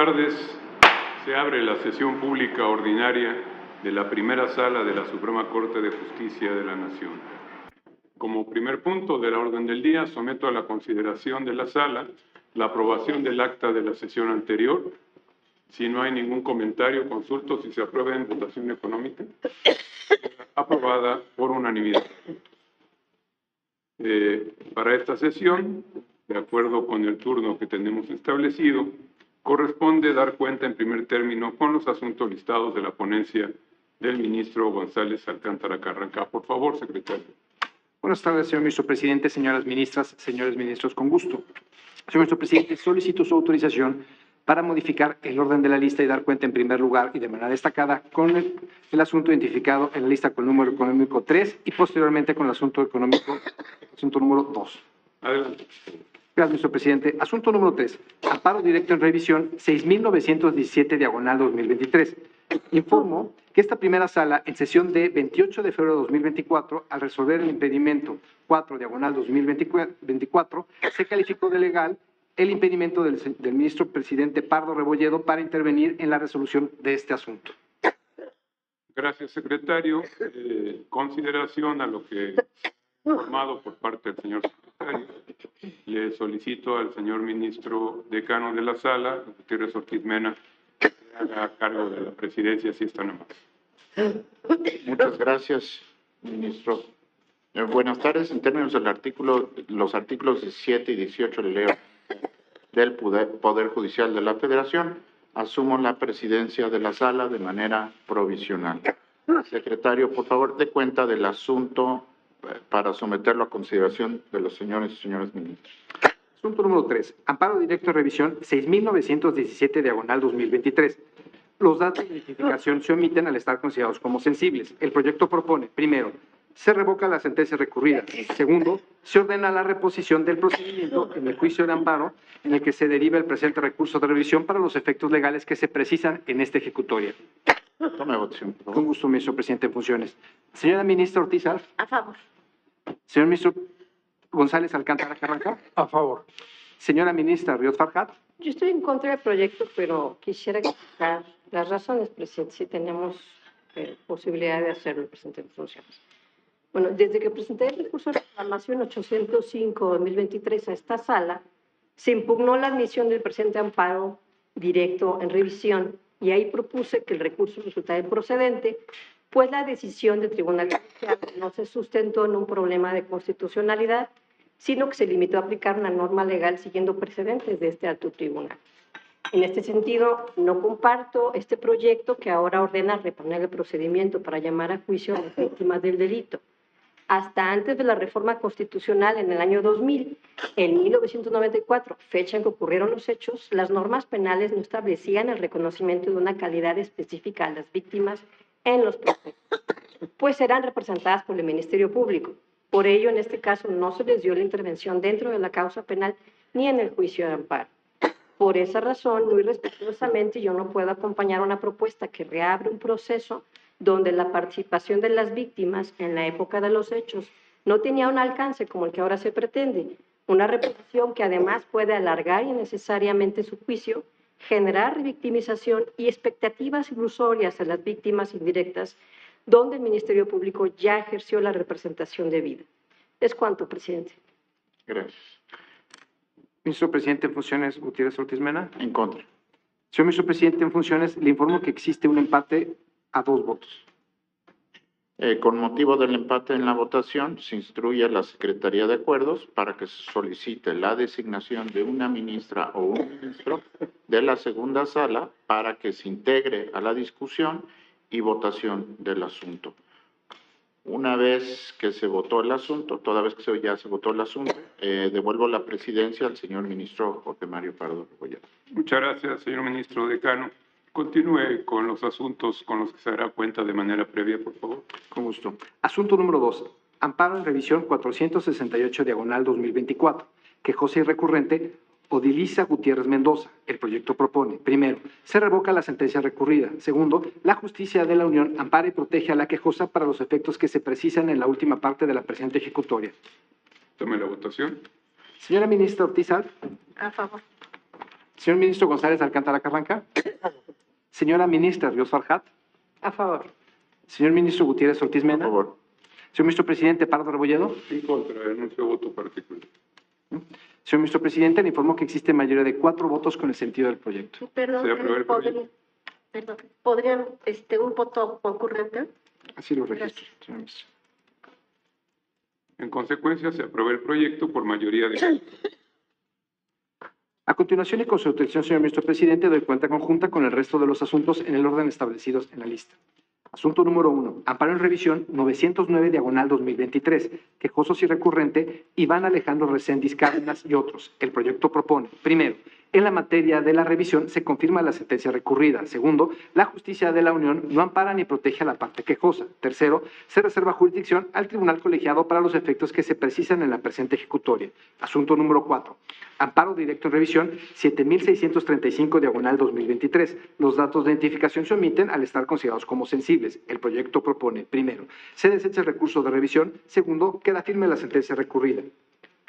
tardes. Se abre la sesión pública ordinaria de la primera sala de la Suprema Corte de Justicia de la Nación. Como primer punto de la orden del día, someto a la consideración de la sala la aprobación del acta de la sesión anterior. Si no hay ningún comentario, consulto si se aprueba en votación económica. Aprobada por unanimidad. Para esta sesión, de acuerdo con el turno que tenemos establecido, corresponde dar cuenta en primer término con los asuntos listados de la ponencia del ministro González Alcántara Carranca. Por favor, secretario. Buenas tardes, señor ministro presidente, señoras ministras, señores ministros, con gusto. Señor ministro presidente, solicito su autorización para modificar el orden de la lista y dar cuenta en primer lugar y de manera destacada con el asunto identificado en la lista con el número económico 3 y posteriormente con el asunto económico, asunto número 2. Adelante. Gracias, ministro presidente. Asunto número 3. Amparo directo en revisión 6.917/2023. Informo que esta primera sala, en sesión de 28 de febrero de 2024, al resolver el impedimento 4/2024, se calificó de legal el impedimento del ministro presidente Pardo Rebolledo para intervenir en la resolución de este asunto. Gracias, secretario. Consideración a lo que informado por parte del señor secretario, le solicito al señor ministro decano de la sala, Gutiérrez Ortiz Mena, que se haga cargo de la presidencia, si está nomás. Muchas gracias, ministro. Buenas tardes. En términos del artículo, los artículos 17 y 18 del Poder Judicial de la Federación, asumo la presidencia de la sala de manera provisional. Secretario, por favor, dé cuenta del asunto para someterlo a consideración de los señores y señoras ministros. Asunto número 3. Amparo directo en revisión 6.917/2023. Los datos de identificación se omiten al estar considerados como sensibles. El proyecto propone, primero, se revoca la sentencia recurrida. Segundo, se ordena la reposición del procedimiento en el juicio de amparo en el que se deriva el presente recurso de revisión para los efectos legales que se precisan en esta ejecutoria. Tome votación, por favor. Con gusto, ministro presidente en funciones. Señora ministra Ortiz Alf. A favor. Señor ministro González Alcántara Carranca. A favor. Señora ministra Riot Farhat. Yo estoy en contra del proyecto, pero quisiera explicar las razones, presidente, si tenemos posibilidad de hacerlo, presidente en funciones. Bueno, desde que presenté el recurso de reclamación 805/2023 a esta sala, se impugnó la admisión del presente amparo directo en revisión y ahí propuse que el recurso resultara improcedente, pues la decisión del Tribunal Judicial no se sustentó en un problema de constitucionalidad, sino que se limitó a aplicar una norma legal siguiendo precedentes de este alto tribunal. En este sentido, no comparto este proyecto que ahora ordena reponer el procedimiento para llamar a juicio a las víctimas del delito. Hasta antes de la reforma constitucional en el año 2000, en 1994, fecha en que ocurrieron los hechos, las normas penales no establecían el reconocimiento de una calidad específica a las víctimas en los procesos, pues eran representadas por el Ministerio Público. Por ello, en este caso, no se les dio la intervención dentro de la causa penal ni en el juicio de amparo. Por esa razón, muy respetuosamente, yo no puedo acompañar una propuesta que reabre un proceso donde la participación de las víctimas en la época de los hechos no tenía un alcance como el que ahora se pretende, una repetición que además puede alargar innecesariamente su juicio, generar revictimización y expectativas ilusorias a las víctimas indirectas, donde el Ministerio Público ya ejerció la representación debida. Es cuanto, presidente. Gracias. Ministro presidente en funciones Gutiérrez Ortiz Mena. En contra. Señor ministro presidente en funciones, le informo que existe un empate a 2 votos. Con motivo del empate en la votación, se instruye a la Secretaría de Acuerdos para que se solicite la designación de una ministra o un ministro de la segunda sala para que se integre a la discusión y votación del asunto. Una vez que se votó el asunto, toda vez que ya se votó el asunto, devuelvo la presidencia al señor ministro Jorge Mario Pardo Rebolledo. Muchas gracias, señor ministro decano. Continúe con los asuntos con los que se dará cuenta de manera previa, por favor. Con gusto. Asunto número 2. Amparo en revisión 468/2024. Quejosa y recurrente Odilisa Gutiérrez Mendoza. El proyecto propone, primero, se revoca la sentencia recurrida. Segundo, la justicia de la Unión ampara y protege a la quejosa para los efectos que se precisan en la última parte de la presente ejecutoria. Tome la votación. Señora ministra Ortiz Alf. A favor. Señor ministro González Alcántara Carranca. Señora ministra Ríos Farjat. A favor. Señor ministro Gutiérrez Ortiz A Mena. favor. Señor ministro presidente Pardo Rebolledo. En contra, anuncio voto particular. Señor ministro presidente, le informo que existe mayoría de 4 votos con el sentido del proyecto. Perdón, Se aprueba el proyecto. ¿podrían un voto concurrente? Así lo registro, señor ministro. En consecuencia, se aprueba el proyecto por mayoría de... A continuación y con su autorización, señor ministro presidente, doy cuenta conjunta con el resto de los asuntos en el orden establecidos en la lista. Asunto número 1. Amparo en revisión 909/2023. Quejosos y recurrente Iván Alejandro Reséndiz Cárdenas y otros. El proyecto propone, primero, en la materia de la revisión se confirma la sentencia recurrida. Segundo, la justicia de la Unión no ampara ni protege a la parte quejosa. Tercero, se reserva jurisdicción al tribunal colegiado para los efectos que se precisan en la presente ejecutoria. Asunto número 4. Amparo directo en revisión 7635/2023. Los datos de identificación se omiten al estar considerados como sensibles. El proyecto propone, primero, se desecha el recurso de revisión. Segundo, queda firme la sentencia recurrida.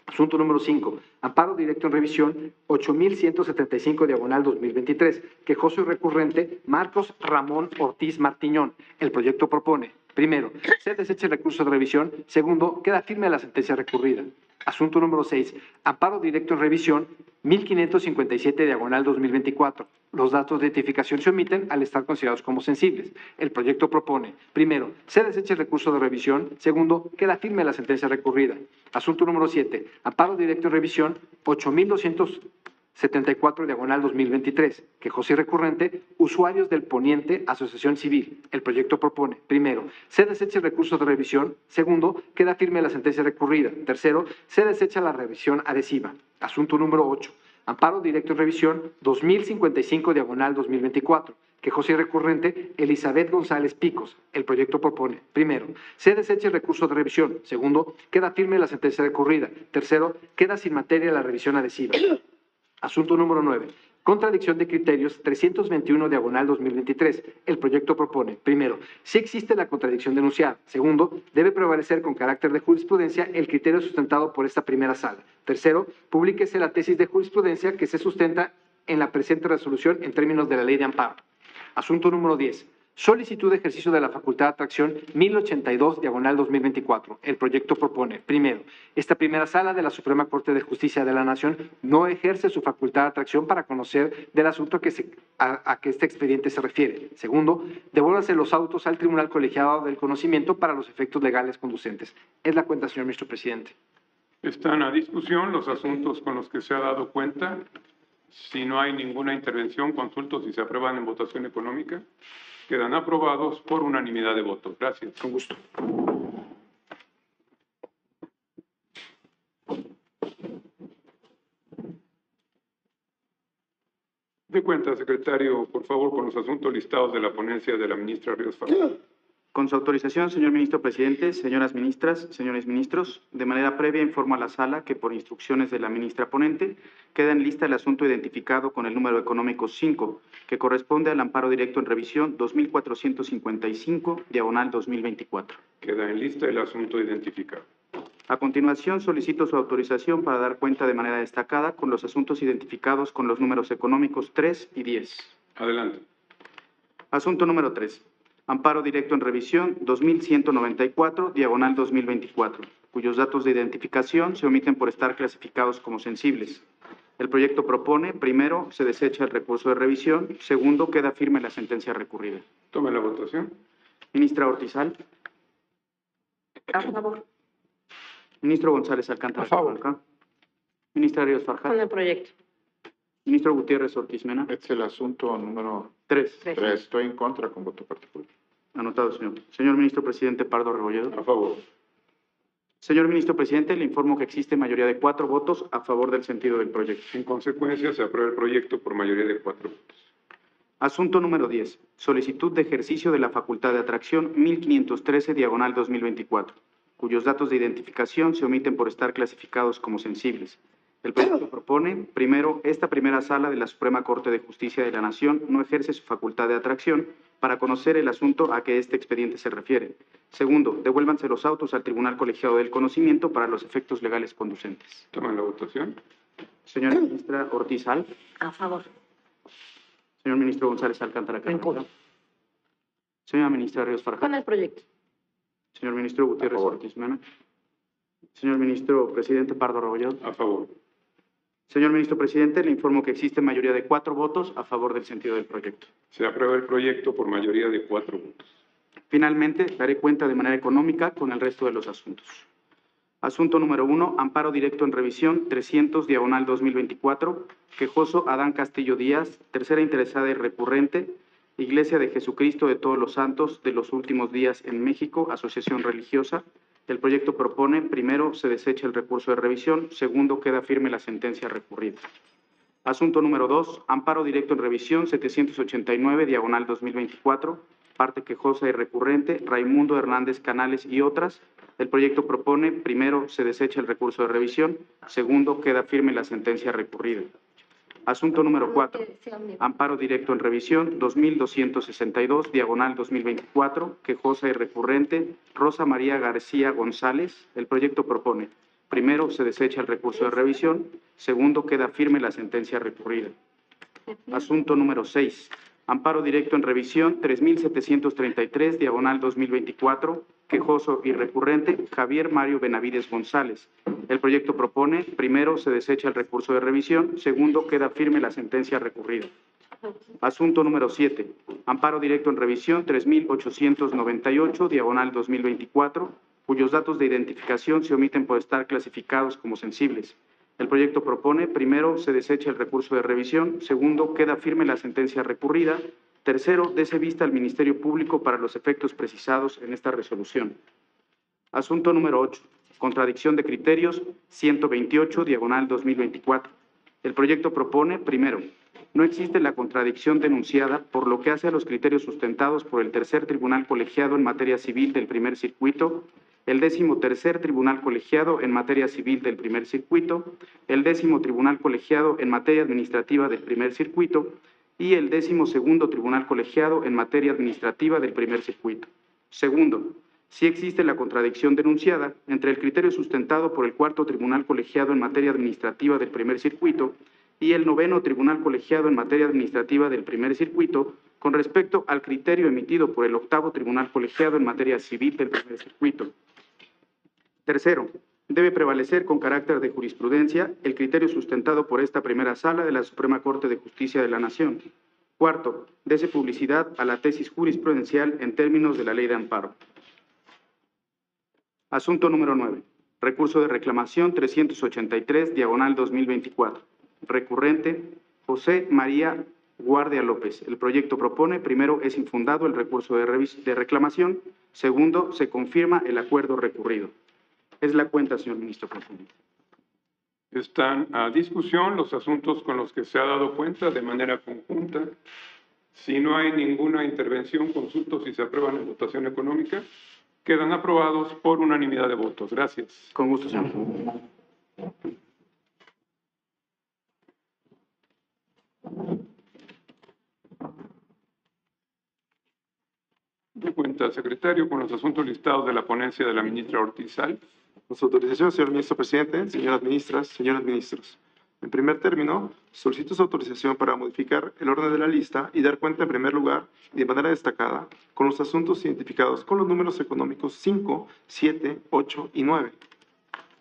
Asunto número 5. Amparo directo en revisión 8175/2023. Quejoso y recurrente Marcos Ramón Ortiz Martiñón. El proyecto propone, primero, se desecha el recurso de revisión. Segundo, queda firme la sentencia recurrida. Asunto número 6. Amparo directo en revisión 1557/2024. Los datos de identificación se omiten al estar considerados como sensibles. El proyecto propone, primero, se desecha el recurso de revisión. Segundo, queda firme la sentencia recurrida. Asunto número 7. Amparo directo en revisión 8274/2023. Quejoso y recurrente usuarios del Poniente Asociación Civil. El proyecto propone, primero, se desecha el recurso de revisión. Segundo, queda firme la sentencia recurrida. Tercero, se desecha la revisión adhesiva. Asunto número 8. Amparo directo en revisión 2055/2024. Quejoso y recurrente Elizabeth González Picos. El proyecto propone, primero, se desecha el recurso de revisión. Segundo, queda firme la sentencia recurrida. Tercero, queda sin materia la revisión adhesiva. Asunto número 9. Contradicción de criterios 321/2023. El proyecto propone, primero, si existe la contradicción denunciada. Segundo, debe prevalecer con carácter de jurisprudencia el criterio sustentado por esta primera sala. Tercero, publíquese la tesis de jurisprudencia que se sustenta en la presente resolución en términos de la ley de amparo. Asunto número 10. Solicitud de ejercicio de la facultad de atracción 1082/2024. El proyecto propone, primero, esta primera sala de la Suprema Corte de Justicia de la Nación no ejerce su facultad de atracción para conocer del asunto a que este expediente se refiere. Segundo, devuélvase los autos al Tribunal Colegiado del Conocimiento para los efectos legales conducentes. Es la cuenta, señor ministro presidente. Están a discusión los asuntos con los que se ha dado cuenta. Si no hay ninguna intervención, consulto si se aprueban en votación económica. Quedan aprobados por unanimidad de votos. Gracias. Con gusto. De cuenta, secretario, por favor, con los asuntos listados de la ponencia de la ministra Ríos Farjat. Con su autorización, señor ministro presidente, señoras ministras, señores ministros, de manera previa informo a la sala que por instrucciones de la ministra ponente queda en lista el asunto identificado con el número económico 5, que corresponde al amparo directo en revisión 2455/2024. Queda en lista el asunto identificado. A continuación, solicito su autorización para dar cuenta de manera destacada con los asuntos identificados con los números económicos 3 y 10. Adelante. Asunto número 3. Amparo directo en revisión 2194/2024, cuyos datos de identificación se omiten por estar clasificados como sensibles. El proyecto propone, primero, se desecha el recurso de revisión. Segundo, queda firme la sentencia recurrida. Tome la votación. Ministra Ortizal. A favor. Ministro González Alcántara. A favor. Carranca. Ministra Ríos Con Farjat. el proyecto. Ministro Gutiérrez Ortiz Mena. Este es el asunto número 3. 3. Estoy en contra con voto particular. Anotado, señor. Señor ministro presidente Pardo Rebolledo. A favor. Señor ministro presidente, le informo que existe mayoría de 4 votos a favor del sentido del proyecto. En consecuencia, se aprueba el proyecto por mayoría de 4 votos. Asunto número 10. Solicitud de ejercicio de la facultad de atracción 1513/2024, cuyos datos de identificación se omiten por estar clasificados como sensibles. El proyecto propone, primero, esta primera sala de la Suprema Corte de Justicia de la Nación no ejerce su facultad de atracción para conocer el asunto a que este expediente se refiere. Segundo, devuélvanse los autos al Tribunal Colegiado del Conocimiento para los efectos legales conducentes. Toma la votación. Señora ministra Ortiz-Al. A favor. Señor ministro González Alcántara Carranza. Señora ministra Ríos Farjat. Con el proyecto. Señor ministro Gutiérrez Ortiz Mena. Señor ministro presidente Pardo Rebolledo. A favor. Señor ministro presidente, le informo que existe mayoría de 4 votos a favor del sentido del proyecto. Se aprueba el proyecto por mayoría de 4 votos. Finalmente, daré cuenta de manera económica con el resto de los asuntos. Asunto número 1, amparo directo en revisión 300/2024, quejoso Adán Castillo Díaz, tercera interesada y recurrente, Iglesia de Jesucristo de Todos los Santos de los Últimos Días en México, asociación religiosa. El proyecto propone, primero, se desecha el recurso de revisión, segundo, queda firme la sentencia recurrida. Asunto número 2, amparo directo en revisión 789/2024, parte quejosa y recurrente, Raimundo Hernández Canales y otras. El proyecto propone, primero, se desecha el recurso de revisión, segundo, queda firme la sentencia recurrida. Asunto número 4, amparo directo en revisión 2262/2024, quejosa y recurrente, Rosa María García González. El proyecto propone, primero, se desecha el recurso de revisión, segundo, queda firme la sentencia recurrida. Asunto número 6, amparo directo en revisión 3733/2024, quejoso y recurrente, Javier Mario Benavides González. El proyecto propone, primero, se desecha el recurso de revisión, segundo, queda firme la sentencia recurrida. Asunto número 7, amparo directo en revisión 3898/2024, cuyos datos de identificación se omiten por estar clasificados como sensibles. El proyecto propone, primero, se desecha el recurso de revisión, segundo, queda firme la sentencia recurrida, tercero, dese vista al Ministerio Público para los efectos precisados en esta resolución. Asunto número 8, contradicción de criterios 128/2024. El proyecto propone, primero, no existe la contradicción denunciada por lo que hace a los criterios sustentados por el tercer tribunal colegiado en materia civil del primer circuito, el 13º Tribunal Colegiado en materia civil del primer circuito, el 10º Tribunal Colegiado en materia administrativa del primer circuito y el 12º Tribunal Colegiado en materia administrativa del primer circuito. Segundo, sí existe la contradicción denunciada entre el criterio sustentado por el 4º Tribunal Colegiado en materia administrativa del primer circuito y el 9º Tribunal Colegiado en materia administrativa del primer circuito con respecto al criterio emitido por el 8º Tribunal Colegiado en materia civil del primer circuito. Tercero, debe prevalecer con carácter de jurisprudencia el criterio sustentado por esta primera sala de la Suprema Corte de Justicia de la Nación. Cuarto, dese publicidad a la tesis jurisprudencial en términos de la Ley de Amparo. Asunto número 9. Recurso de reclamación 383/2024. Recurrente, José María Guardia López. El proyecto propone, primero, es infundado el recurso de reclamación, segundo, se confirma el acuerdo recurrido. Es la cuenta, señor ministro presidente. Están a discusión los asuntos con los que se ha dado cuenta de manera conjunta. Si no hay ninguna intervención, consulto si se aprueban en votación económica. Quedan aprobados por unanimidad de votos. Gracias. Con gusto, señor. De cuenta, secretario, con los asuntos listados de la ponencia de la ministra Ortiz-Al. Con su autorización, señor ministro presidente, señoras ministras, señores ministros. En primer término, solicito su autorización para modificar el orden de la lista y dar cuenta en primer lugar y de manera destacada con los asuntos identificados con los números económicos 5, 7, 8 y 9.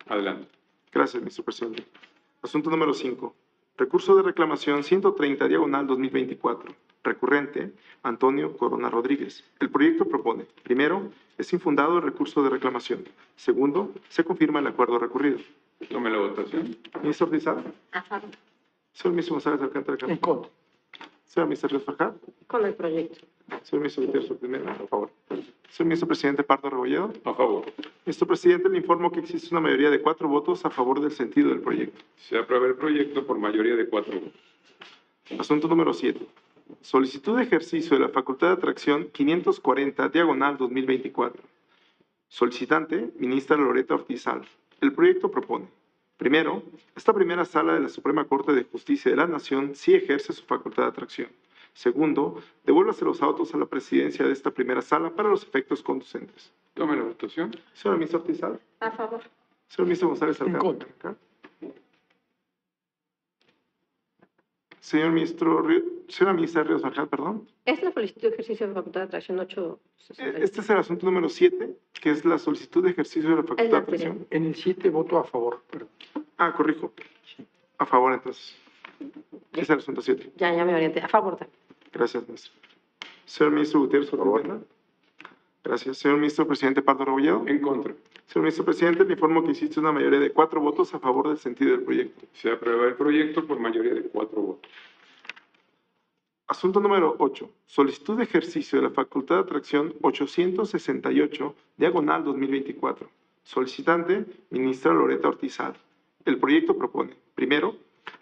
Adelante. Gracias, ministro presidente. Asunto número 5. Recurso de reclamación 130/2024. Recurrente, Antonio Corona Rodríguez. El proyecto propone, primero, es infundado el recurso de reclamación. Segundo, se confirma el acuerdo recurrido. Tome la votación. Ministro Ortiz-Al. A favor. Señor ministro González Alcántara Carranza. En contra. Señor ministro Ríos Farjat. Con el proyecto. Señor ministro Gutiérrez Ortiz Mena. A favor. Señor ministro presidente Pardo Rebolledo. A favor. Ministro presidente, le informo que existe una mayoría de 4 votos a favor del sentido del proyecto. Se aprueba el proyecto por mayoría de 4 votos. Asunto número 7. Solicitud de ejercicio de la facultad de atracción 540/2024. Solicitante, ministra Loreta Ortiz-Al. El proyecto propone, primero, esta primera sala de la Suprema Corte de Justicia de la Nación sí ejerce su facultad de atracción. Segundo, devuélvase los autos a la presidencia de esta primera sala para los efectos conducentes. Tome la votación. Señor ministro Ortiz-Al. A favor. Señor ministro González En Alcántara. contra. señora ministra Ríos Farjat, perdón. Es la solicitud de ejercicio de facultad de atracción 860. Este es el asunto número 7, que es la solicitud de ejercicio de la facultad de anterior. atracción. En el 7 voto a favor. Perdón. Corrijo. A favor, entonces. Es el asunto 7. Ya me orienté. A favor también. Gracias, ministro. Señor ministro Gutiérrez Ortiz. Gracias. Señor ministro presidente Pardo Rebolledo. En contra. Señor ministro presidente, le informo que existe una mayoría de 4 votos a favor del sentido del proyecto. Se aprueba el proyecto por mayoría de 4 votos. Asunto número 8. Solicitud de ejercicio de la Facultad de Atracción 868, diagonal 2024. Solicitante, ministra Loreta Ortizal. El proyecto propone, primero,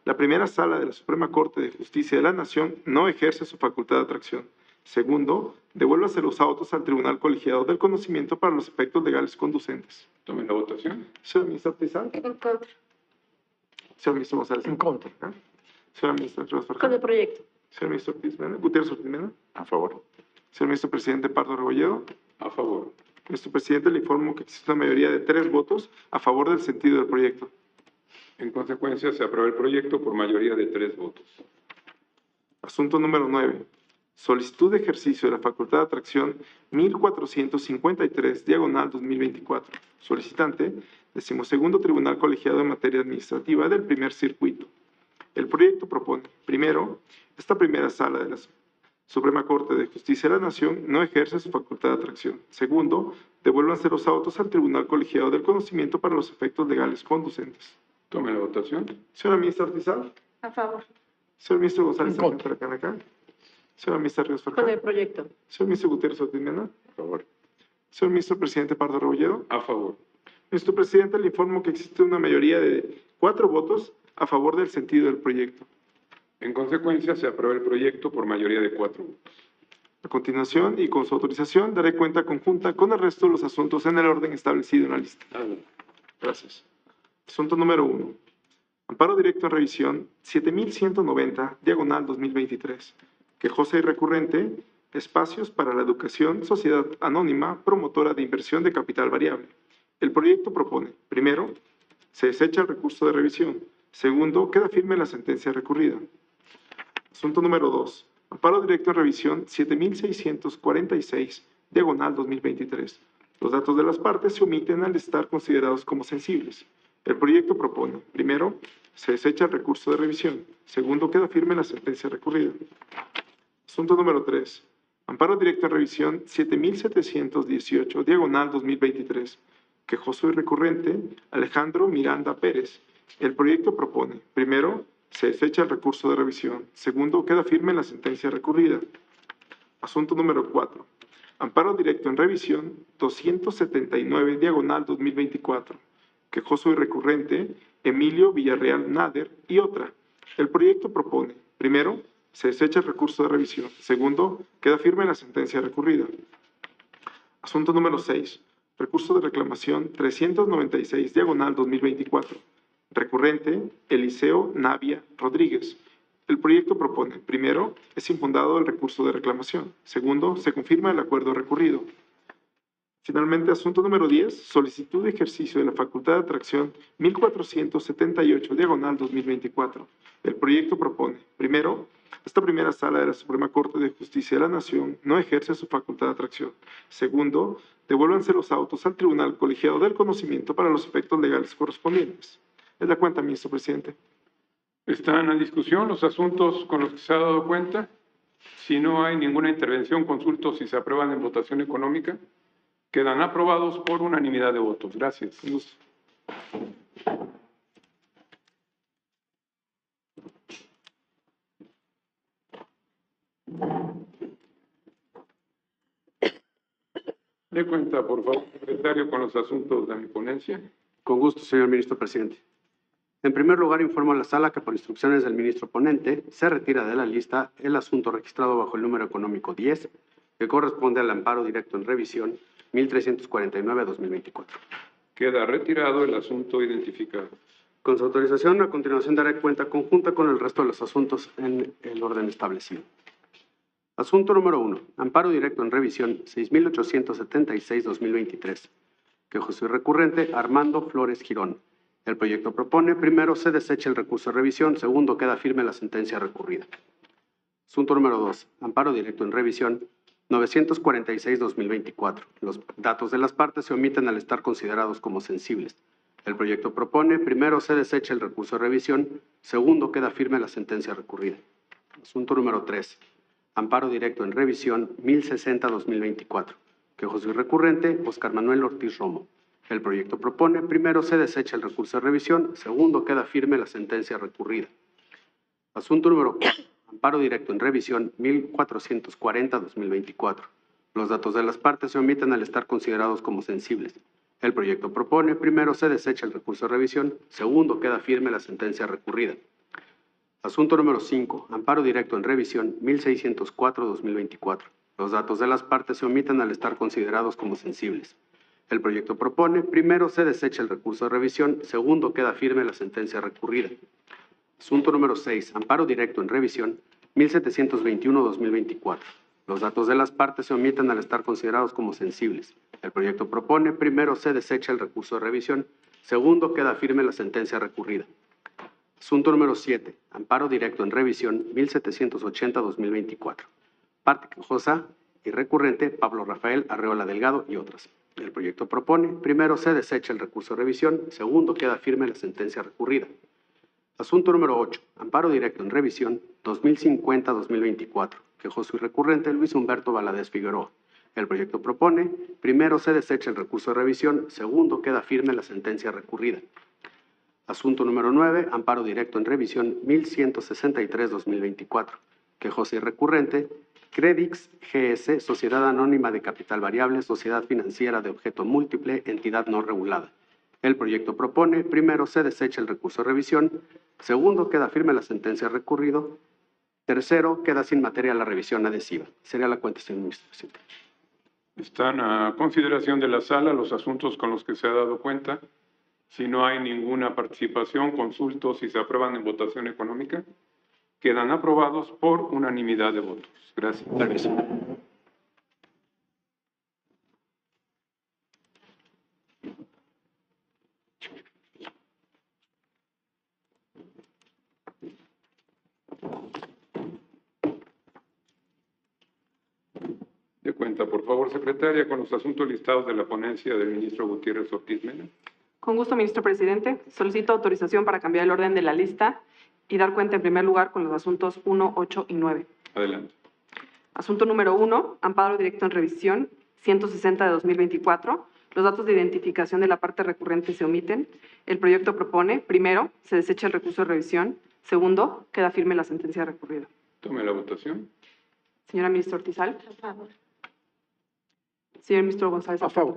la primera sala de la Suprema Corte de Justicia de la Nación no ejerce su facultad de atracción. Segundo, devuélvase los autos al Tribunal Colegiado del Conocimiento para los efectos legales conducentes. Tomen la votación. Señor ministro Ortizal. En contra. Señor ministro González. En contra. Señor ministro Ríos Con el Farjat. proyecto. Señor ministro Gutiérrez Ortiz Mena. A favor. Señor ministro presidente Pardo Rebolledo. A favor. Ministro presidente, le informo que existe una mayoría de 3 votos a favor del sentido del proyecto. En consecuencia, se aprueba el proyecto por mayoría de 3 votos. Asunto número 9. Solicitud de ejercicio de la Facultad de Atracción 1453, diagonal 2024. Solicitante, 12º Tribunal Colegiado en Materia Administrativa del Primer Circuito. El proyecto propone, primero, esta primera sala de la Suprema Corte de Justicia de la Nación no ejerce su facultad de atracción. Segundo, devuélvanse los autos al Tribunal Colegiado del Conocimiento para los efectos legales conducentes. Tomen la votación. Señora ministra Ortizal. A favor. Señor ministro González En contra. Acá. Señora ministra Ríos Con Farjat. el proyecto. Señor ministro Gutiérrez Ortiz Mena. A favor. Señor ministro presidente Pardo Rebolledo. A favor. Ministro presidente, le informo que existe una mayoría de 4 votos a favor del sentido del proyecto. En consecuencia, se aprueba el proyecto por mayoría de 4 votos. A continuación, y con su autorización, daré cuenta conjunta con el resto de los asuntos en el orden establecido en la lista. Gracias. Asunto número 1. Amparo directo en revisión 7190, diagonal 2023. Quejosa y recurrente, espacios para la educación, sociedad anónima, promotora de inversión de capital variable. El proyecto propone, primero, se desecha el recurso de revisión. Segundo, queda firme la sentencia recurrida. Asunto número 2. Amparo directo en revisión 7646, diagonal 2023. Los datos de las partes se omiten al estar considerados como sensibles. El proyecto propone, primero, se desecha el recurso de revisión. Segundo, queda firme la sentencia recurrida. Asunto número 3. Amparo directo en revisión 7718, diagonal 2023. Quejoso y recurrente, Alejandro Miranda Pérez. El proyecto propone, primero, se desecha el recurso de revisión. Segundo, queda firme la sentencia recurrida. Asunto número 4. Amparo directo en revisión 279, diagonal 2024. Quejoso y recurrente, Emilio Villarreal Nader y otra. El proyecto propone, primero, se desecha el recurso de revisión. Segundo, queda firme la sentencia recurrida. Asunto número 6. Recurso de reclamación 396, diagonal 2024. Recurrente, Eliseo Navia Rodríguez. El proyecto propone, primero, es infundado el recurso de reclamación. Segundo, se confirma el acuerdo recurrido. Finalmente, asunto número 10, solicitud de ejercicio de la Facultad de Atracción 1478, diagonal 2024. El proyecto propone, primero, esta primera sala de la Suprema Corte de Justicia de la Nación no ejerce su facultad de atracción. Segundo, devuélvanse los autos al Tribunal Colegiado del Conocimiento para los efectos legales correspondientes. Es la cuenta, ministro presidente. Están a discusión los asuntos con los que se ha dado cuenta. Si no hay ninguna intervención, consulto si se aprueban en votación económica. Quedan aprobados por unanimidad de votos. Gracias. Con gusto. De cuenta, por favor, secretario, con los asuntos de mi ponencia. Con gusto, señor ministro presidente. En primer lugar, informo a la sala que por instrucciones del ministro ponente se retira de la lista el asunto registrado bajo el número económico 10, que corresponde al amparo directo en revisión 1349-2024. Queda retirado el asunto identificado. Con su autorización, a continuación daré cuenta conjunta con el resto de los asuntos en el orden establecido. Asunto número 1. Amparo directo en revisión 6876-2023. Quejoso y recurrente Armando Flores Girón. El proyecto propone, primero, se desecha el recurso de revisión. Segundo, queda firme la sentencia recurrida. Asunto número 2. Amparo directo en revisión 946-2024. Los datos de las partes se omiten al estar considerados como sensibles. El proyecto propone, primero, se desecha el recurso de revisión. Segundo, queda firme la sentencia recurrida. Asunto número 3. Amparo directo en revisión 1060-2024. Quejoso y recurrente, Oscar Manuel Ortiz Romo. El proyecto propone, primero, se desecha el recurso de revisión. Segundo, queda firme la sentencia recurrida. Asunto número 4. Amparo directo en revisión 1440-2024. Los datos de las partes se omiten al estar considerados como sensibles. El proyecto propone, primero, se desecha el recurso de revisión. Segundo, queda firme la sentencia recurrida. Asunto número 5. Amparo directo en revisión 1604-2024. Los datos de las partes se omiten al estar considerados como sensibles. El proyecto propone, primero, se desecha el recurso de revisión. Segundo, queda firme la sentencia recurrida. Asunto número 6. Amparo directo en revisión 1721-2024. Los datos de las partes se omiten al estar considerados como sensibles. El proyecto propone, primero, se desecha el recurso de revisión. Segundo, queda firme la sentencia recurrida. Asunto número 7. Amparo directo en revisión 1780-2024. Parte quejosa y recurrente, Pablo Rafael Arreola Delgado y otras. El proyecto propone, primero, se desecha el recurso de revisión. Segundo, queda firme la sentencia recurrida. Asunto número 8. Amparo directo en revisión 2050-2024. Quejoso y recurrente, Luis Humberto Valadez Figueroa. El proyecto propone, primero, se desecha el recurso de revisión. Segundo, queda firme la sentencia recurrida. Asunto número 9. Amparo directo en revisión 1163-2024. Quejoso y recurrente, Credix GS, Sociedad Anónima de Capital Variable, Sociedad Financiera de Objeto Múltiple, Entidad no regulada. El proyecto propone, primero, se desecha el recurso de revisión. Segundo, queda firme la sentencia recurrido. Tercero, queda sin materia la revisión adhesiva. Sería la cuenta, señor ministro presidente. Están a consideración de la sala los asuntos con los que se ha dado cuenta. Si no hay ninguna participación, consulto si se aprueban en votación económica. Quedan aprobados por unanimidad de votos. Gracias. Permiso. De cuenta, por favor, secretaria, con los asuntos listados de la ponencia del ministro Gutiérrez Ortiz Mena. Con gusto, ministro presidente. Solicito autorización para cambiar el orden de la lista y dar cuenta en primer lugar con los asuntos 1, 8 y 9. Adelante. Asunto número 1, amparo directo en revisión 160 de 2024. Los datos de identificación de la parte recurrente se omiten. El proyecto propone, primero, se desecha el recurso de revisión. Segundo, queda firme la sentencia recurrida. Tome la votación. Señora ministra Ortizal. A favor. Señor ministro González. A favor.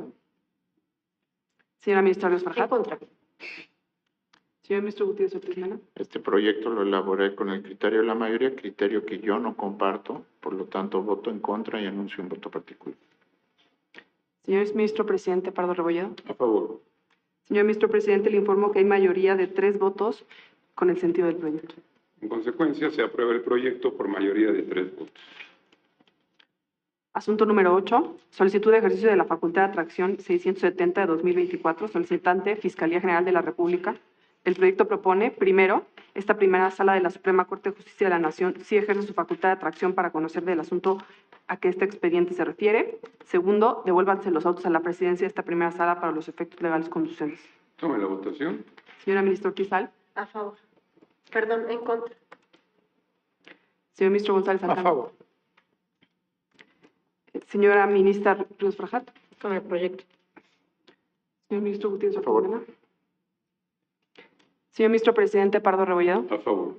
Señora ministra Ríos En Farjat. contra. Señor ministro Gutiérrez Ortiz Mena. Este proyecto lo elaboré con el criterio de la mayoría, criterio que yo no comparto, por lo tanto voto en contra y anuncio un voto particular. Señor ministro presidente Pardo Rebolledo. A favor. Señor ministro presidente, le informo que hay mayoría de 3 votos con el sentido del proyecto. En consecuencia, se aprueba el proyecto por mayoría de 3 votos. Asunto número 8. Solicitud de ejercicio de la Facultad de Atracción 670 de 2024. Solicitante, Fiscalía General de la República. El proyecto propone, primero, esta primera sala de la Suprema Corte de Justicia de la Nación sí ejerce su facultad de atracción para conocer del asunto a que este expediente se refiere. Segundo, devuélvanse los autos a la presidencia de esta primera sala para los efectos legales conducentes. Tome la votación. Señora ministra Ortizal. A favor. Perdón, en contra. Señor ministro González A Alcántara. favor. Señora ministra Ríos Farjat. Con el proyecto. Señor ministro Gutiérrez A favor. Ortiz Mena. Señor ministro presidente Pardo Rebolledo. A favor.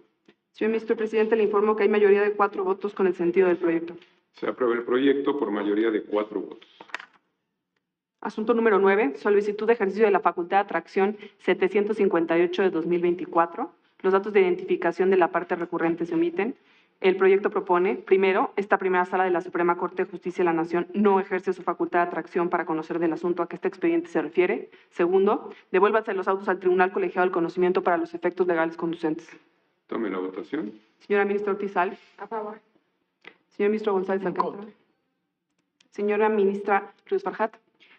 Señor ministro presidente, le informo que hay mayoría de 4 votos con el sentido del proyecto. Se aprueba el proyecto por mayoría de 4 votos. Asunto número 9. Solicitud de ejercicio de la Facultad de Atracción 758 de 2024. Los datos de identificación de la parte recurrente se omiten. El proyecto propone, primero, esta primera sala de la Suprema Corte de Justicia de la Nación no ejerce su facultad de atracción para conocer del asunto a que este expediente se refiere. Segundo, devuélvanse los autos al Tribunal Colegiado del Conocimiento para los efectos legales conducentes. Tome la votación. Señora ministra Ortizal. A favor. Señor ministro González En Alcántara. contra. Señora ministra Ríos Farjat.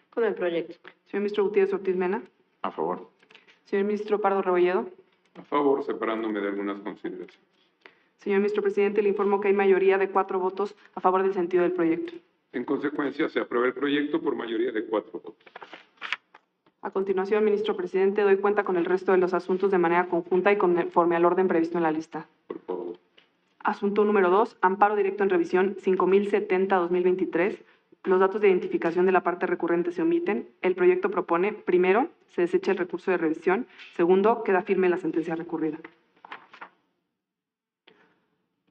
Con el proyecto. Señor ministro Gutiérrez Ortiz Mena. A favor. Señor ministro Pardo Rebolledo. A favor, separándome de algunas consideraciones. Señor ministro presidente, le informo que hay mayoría de 4 votos a favor del sentido del proyecto. En consecuencia, se aprueba el proyecto por mayoría de 4 votos. A continuación, ministro presidente, doy cuenta con el resto de los asuntos de manera conjunta y conforme al orden previsto en la lista. Por favor. Asunto número 2, amparo directo en revisión 5070-2023. Los datos de identificación de la parte recurrente se omiten. El proyecto propone, primero, se desecha el recurso de revisión. Segundo, queda firme la sentencia recurrida.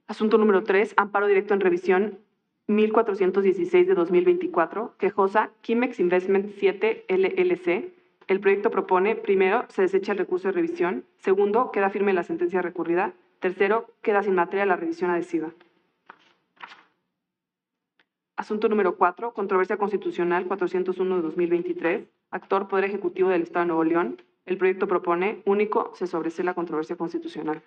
Asunto número 3, amparo directo en revisión 1416 de 2024, quejosa Kimex Investment 7 LLC. El proyecto propone, primero, se desecha el recurso de revisión. Segundo, queda firme la sentencia recurrida. Tercero, queda sin materia la revisión adhesiva. Asunto número 4, controversia constitucional 401 de 2023. Actor Poder Ejecutivo del Estado de Nuevo León. El proyecto propone, único, se sobresee la controversia constitucional.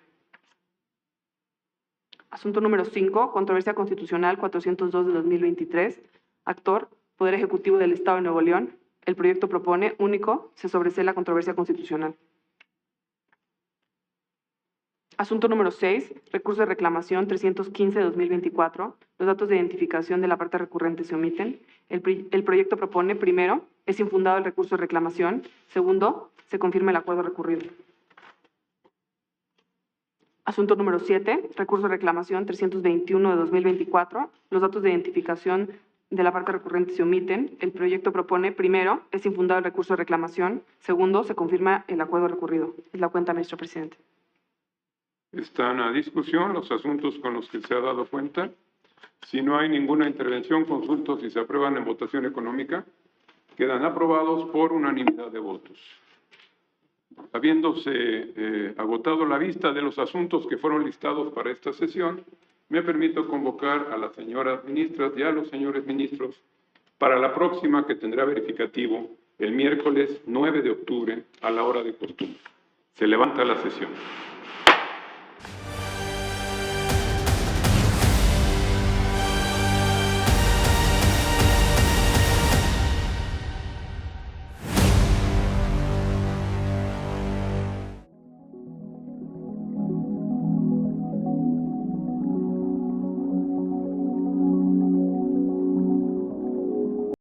Asunto número 5, controversia constitucional 402 de 2023. Actor Poder Ejecutivo del Estado de Nuevo León. El proyecto propone, único, se sobresee la controversia constitucional. Asunto número 6, recurso de reclamación 315 de 2024. Los datos de identificación de la parte recurrente se omiten. El proyecto propone, primero, es infundado el recurso de reclamación. Segundo, se confirma el acuerdo recurrido. Asunto número 7, recurso de reclamación 321 de 2024. Los datos de identificación de la parte recurrente se omiten. El proyecto propone, primero, es infundado el recurso de reclamación. Segundo, se confirma el acuerdo recurrido. Es la cuenta, ministro presidente. Están a discusión los asuntos con los que se ha dado cuenta. Si no hay ninguna intervención, consulto si se aprueban en votación económica. Quedan aprobados por unanimidad de votos. Habiéndose agotado la vista de los asuntos que fueron listados para esta sesión, me permito convocar a las señoras ministras y a los señores ministros para la próxima, que tendrá verificativo el miércoles 9 de octubre a la hora de costumbre. Se levanta la sesión.